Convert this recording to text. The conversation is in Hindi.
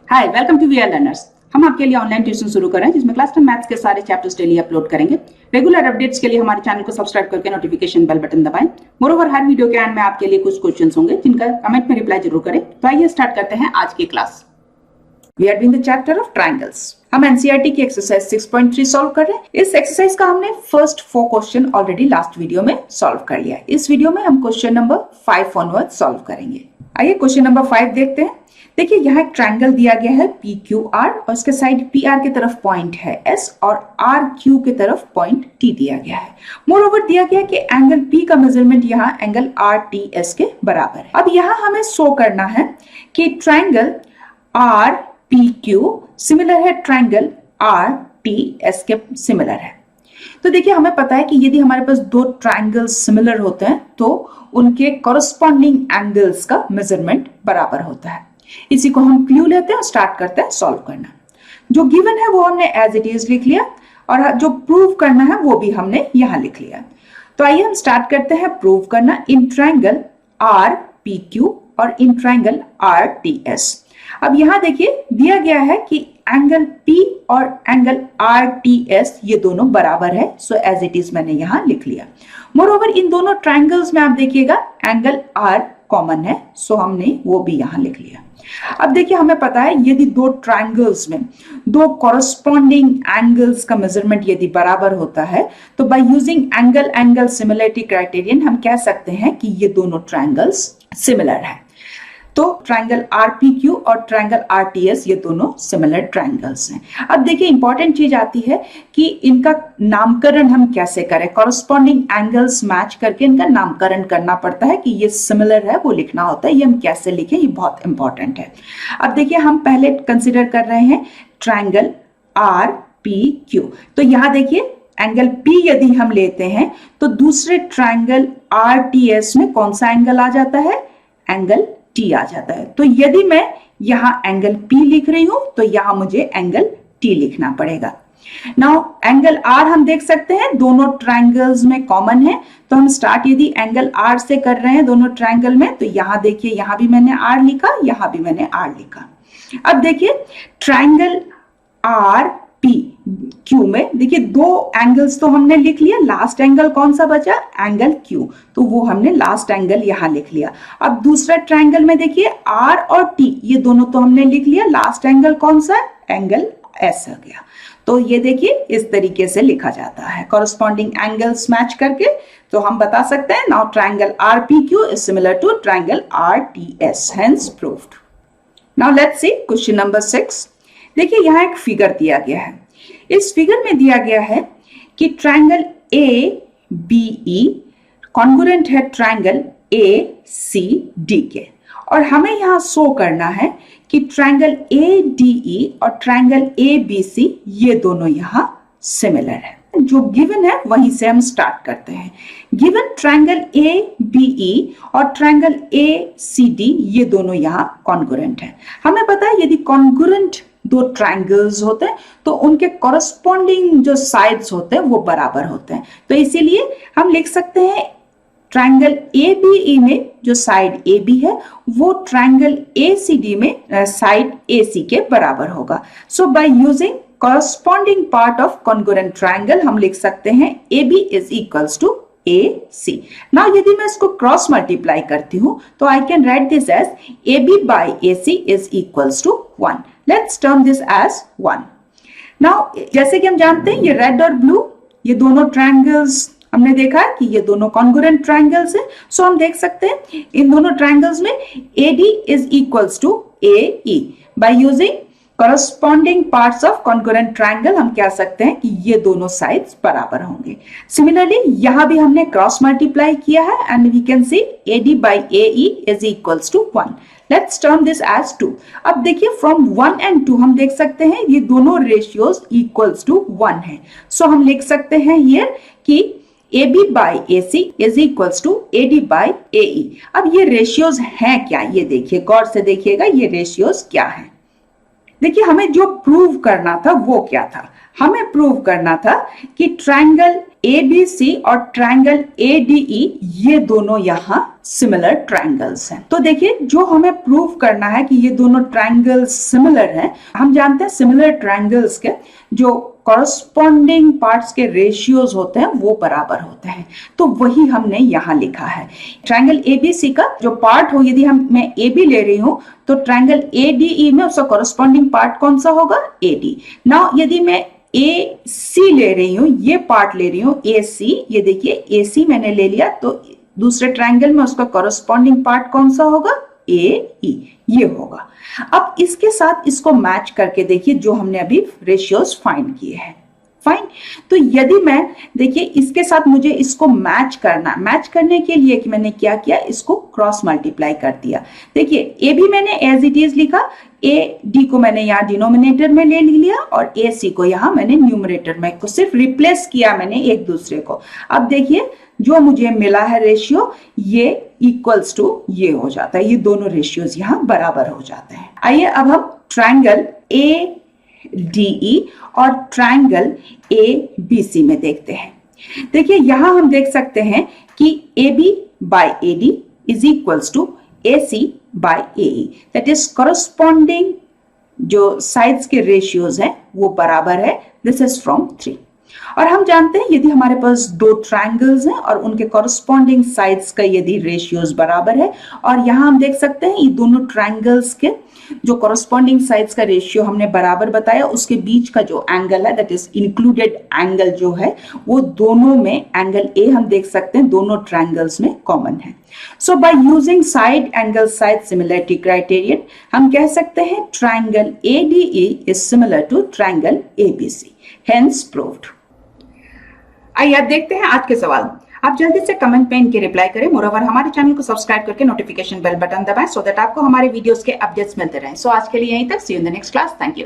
Hi, welcome to VRLearners। हम आपके लिए ऑनलाइन ट्यूशन शुरू कर रहे हैं जिसमें क्लास 10 मैथ्स के सारे चैप्टर्स डेली अपलोड करेंगे। रेगुलर अपडेट्स के लिए हमारे चैनल को सब्सक्राइब करके नोटिफिकेशन बेल बटन दबाएं। मोरोवर हर वीडियो के एंड में आपके लिए कुछ क्वेश्चंस होंगे जिनका कमेंट में रिप्लाई जरूर करें। तो आइए स्टार्ट करते हैं आज की class. We are doing the chapter of triangles. हम एनसीईआरटी की एक्सरसाइज 6.3 सॉल्व कर रहे हैं। इस एक्सरसाइज का हमने first 4 question already last video में सॉल्व कर लिया है। इस वीडियो में हम क्वेश्चन नंबर 5 ऑनवर्ड सॉल्व करेंगे। आइए क्वेश्चन नंबर 5 देखते हैं। देखिए यहाँ एक ट्रायंगल दिया गया है PQR और उसके साइड PR की तरफ पॉइंट है S और RQ की तरफ पॉइंट T दिया गया है। मोरओवर दिया गया कि एंगल P का मेजरमेंट यहाँ एंगल RTS के बराबर है। अब यहाँ हमें शो करना है कि ट्रायंगल RPQ सिमिलर है ट्रायंगल RTS के सिमिलर है। तो देखिए हमें पता है कि यदि हमारे पास दो ट्रायंगल्स सिमिलर होते हैं तो उनके कॉरस्पॉन्डिंग एंगल्स का मेजरमेंट बराबर होता है। इसी को हम क्लू लेते हैं और स्टार्ट करते हैं सॉल्व करना। जो गिवन है वो हमने एज इट इज लिख लिया और जो प्रूव करना है वो भी हमने यहां लिख लिया। तो आइए हम स्टार्ट करते हैं प्रूव करना इन ट्रायंगल RPQ और इन ट्रायंगल RTS। अब यहां देखिए दिया गया है कि एंगल P और एंगल RTS ये दोनों बराबर है। सो एज इट इज मैंने यहां लिख लिया। मोरओवर इन दोनों ट्रायंगल्स में आप देखिएगा एंगल R कॉमन है, सो हमने वो भी यहां लिख लिया। अब देखिए हमें पता है यदि दो ट्रायंगल्स में दो कॉरस्पॉन्डिंग एंगल्स का मेजरमेंट यदि बराबर होता है तो by using angle similarity criterion हम कह सकते हैं कि ये दोनों ट्रायंगल्स सिमिलर हैं। तो ट्रायंगल RPQ और ट्रायंगल RTS ये दोनों सिमिलर ट्रायंगल्स हैं। अब देखिए इंपॉर्टेंट चीज आती है कि इनका नामकरण हम कैसे करें। कॉरस्पॉन्डिंग एंगल्स मैच करके इनका नामकरण करना पड़ता है कि ये सिमिलर है वो लिखना होता है। ये हम कैसे लिखें ये बहुत इंपॉर्टेंट है। अब देखिए हम पहले कंसिडर कर रहे हैं ट्रायंगल RPQ। तो यहां देखिए एंगल P यदि हम लेते हैं तो दूसरे ट्रायंगल RTS में कौन सा एंगल आ जाता है, एंगल T आ जाता है। तो यदि मैं यहां एंगल P लिख रही हूं तो यहां मुझे एंगल T लिखना पड़ेगा। नाउ एंगल R हम देख सकते हैं दोनों ट्रायंगल्स में कॉमन है। तो हम स्टार्ट यदि एंगल R से कर रहे हैं दोनों ट्रायंगल में तो यहां देखिए यहां भी मैंने R लिखा, यहां भी मैंने R लिखा। अब देखिए ट्रायंगल RPQ में देखिए दो एंगल्स तो हमने लिख लिया। लास्ट एंगल कौन सा बचा, एंगल Q, तो वो हमने लास्ट एंगल यहां लिख लिया। अब दूसरा ट्रायंगल में देखिए R और T ये दोनों तो हमने लिख लिया। लास्ट एंगल कौन सा, एंगल S आ गया। तो ये देखिए इस तरीके से लिखा जाता है कॉरस्पॉन्डिंग एंगल्स मैच करके। तो हम बता सकते हैं now triangle RPQ is similar to triangle RTS, hence proved. Now let's see question number 6। देखिए यहां एक फिगर दिया गया है। इस फिगर में दिया गया है कि ट्रायंगल ABE कॉन्ग्रुएंट है ट्रायंगल ACD के और हमें यहां शो करना है कि ट्रायंगल ADE और ट्रायंगल ABC ये दोनों यहां सिमिलर है। जो गिवन है वहीं से हम स्टार्ट करते हैं। गिवन ट्रायंगल ABE और ट्रायंगल ACD ये दोनों यहां कॉन्ग्रुएंट है। हमें पता है यदि कॉन्ग्रुएंट दो ट्रायंगल्स होते हैं तो उनके कॉरस्पॉन्डिंग जो साइड्स होते हैं वो बराबर होते हैं। तो इसीलिए हम लिख सकते हैं ट्रायंगल ABE में जो साइड AB है वो ट्रायंगल ACD में साइड AC के बराबर होगा। So by using corresponding part of congruent triangle हम लिख सकते हैं AB is equals to AC। Now यदि मैं इसको क्रॉस मल्टीप्लाई करती हूं तो I can write this as AB by AC is equals to 1। Let's term this as 1। Now जैसे कि हम जानते हैं ये रेड और ब्लू ये दोनों ट्रायंगल्स हमने देखा है कि ये दोनों कॉन्ग्रुएंट ट्रायंगल्स हैं। सो हम देख सकते हैं इन दोनों ट्रायंगल्स में AD is equals to AE। By using corresponding parts of congruent triangle हम कह सकते हैं कि ये दोनों साइड्स बराबर होंगे। सिमिलरली यहां भी हमने क्रॉस मल्टीप्लाई किया है and we can see AD by AE is equals to 1। Let's term this as 2। अब देखिए फ्रॉम 1 एंड 2 हम देख सकते हैं ये दोनों रेशियोज इक्वल्स टू 1 है। सो हम लिख सकते हैं हियर कि AB by AC is equals to AD by AE। अब ये रेशियोज हैं क्या, ये देखिए गौर से देखिएगा ये रेशियोज क्या है। देखिए हमें जो प्रूव करना था वो क्या था, हमें प्रूव करना था कि ट्रायंगल ABC और ट्रायंगल ADE ये दोनों यहाँ सिमिलर ट्रायंगल्स हैं। तो देखिए जो हमें प्रूव करना है कि ये दोनों ट्रायंगल्स सिमिलर हैं, हम जानते हैं सिमिलर ट्रायंगल्स के जो कॉरस्पॉन्डिंग पार्ट्स के रेशियोज होते हैं वो बराबर होते हैं। तो वही हमने यहाँ लिखा है। ट्रायंगल ABC का जो पार्ट हो, यदि मैं AB ले रही हूं तो ट्रायंगल ADE में उसका कॉरस्पॉन्डिंग पार्ट कौन सा होगा? AD। नाउ यदि मैं AC ले रही हूं, ये पार्ट ले रही हूं AC, ये देखिए AC मैंने ले लिया, तो दूसरे ट्रायंगल में उसका कॉरस्पॉन्डिंग पार्ट कौन सा होगा? AE, ये होगा। अब इसके साथ इसको मैच करके देखिए जो हमने अभी रेशियोज फाइंड किए हैं। फाइन, तो यदि मैं देखिए इसके साथ मुझे इसको मैच करना, मैच करने के लिए कि मैंने क्या किया, इसको क्रॉस मल्टीप्लाई कर दिया। देखिए ए भी मैंने एज इट इज लिखा, ए डी को मैंने यहाँ डिनोमिनेटर में ले लिया और ए सी को यहाँ मैंने न्यूमरेटर में, को सिर्फ रिप्लेस किया मैंने एक दूसरे को। अब देखिए जो मुझे मिला है रेशियो, ये इक्वल्स टू ये हो जाता है, ये दोनों रेशियोज यहाँ बराबर हो जाते हैं। आइए अब हम ट्रायंगल ए DE और ट्रायंगल ABC में देखते हैं। देखिए यहां हम देख सकते हैं कि AB by AD is equals to AC by AE, that is corresponding जो साइड्स के रेशियोज हैं वो बराबर है। This is from 3। और हम जानते हैं यदि हमारे पास दो ट्रायंगल्स हैं और उनके कॉरस्पॉन्डिंग साइड्स का यदि रेशियोज बराबर है, और यहां हम देख सकते हैं ये दोनों ट्रायंगल्स के जो कॉरस्पॉन्डिंग साइड्स का रेशियो हमने बराबर बताया, उसके बीच का जो एंगल है दैट इज इंक्लूडेड एंगल जो है वो दोनों में एंगल ए हम देख सकते हैं दोनों ट्रायंगल्स में कॉमन है। So by using side angle side similarity criterion हम कह सकते हैं triangle ADE is similar to triangle ABC, hence proved. आइए अब देखते हैं आज के सवाल। आप जल्दी से कमेंट पे इनके रिप्लाई करें। मोरओवर हमारे चैनल को सब्सक्राइब करके नोटिफिकेशन बेल बटन दबाएं सो दैट आपको हमारे वीडियोस के अपडेट्स मिलते रहें। सो आज के लिए यहीं तक। See you in the next class. Thank you.